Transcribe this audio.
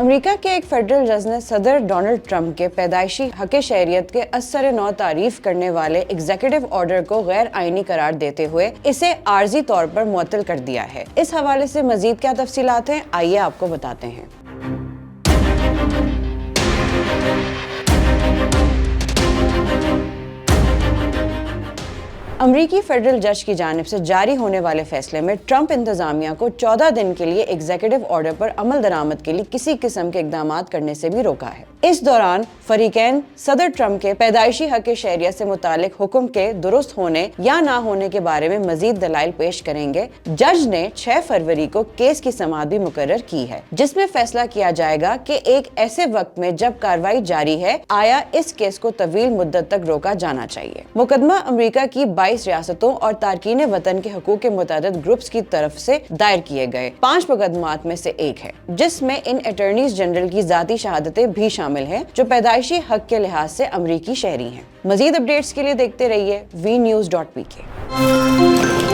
امریکہ کے ایک فیڈرل جج نے صدر ڈونلڈ ٹرمپ کے پیدائشی حق شہریت کے اثر نو تعریف کرنے والے ایگزیکٹو آرڈر کو غیر آئینی قرار دیتے ہوئے اسے عارضی طور پر معطل کر دیا ہے۔ اس حوالے سے مزید کیا تفصیلات ہیں، آئیے آپ کو بتاتے ہیں۔ امریکی فیڈرل جج کی جانب سے جاری ہونے والے فیصلے میں ٹرمپ انتظامیہ کو 14 دن کے لیے ایگزیکٹو آرڈر پر عمل درآمد کے لیے کسی قسم کے اقدامات کرنے سے بھی روکا ہے۔ اس دوران فریقین صدر ٹرمپ کے پیدائشی حق شہریت سے متعلق حکم کے درست ہونے یا نہ ہونے کے بارے میں مزید دلائل پیش کریں گے۔ جج نے 6 فروری کو کیس کی سماعت بھی مقرر کی ہے، جس میں فیصلہ کیا جائے گا کہ ایک ایسے وقت میں جب کارروائی جاری ہے، آیا اس کیس کو طویل مدت تک روکا جانا چاہیے۔ مقدمہ امریکہ کی 22 ریاستوں اور تارکین وطن کے حقوق کے متعدد گروپس کی طرف سے دائر کیے گئے 5 مقدمات میں سے ایک ہے، جس میں ان اٹارنیز جنرل کی ذاتی شہادتیں بھی شامل ہیں جو پیدائشی حق کے لحاظ سے امریکی شہری ہیں۔ مزید اپڈیٹس کے لیے دیکھتے رہیے VNews.pk۔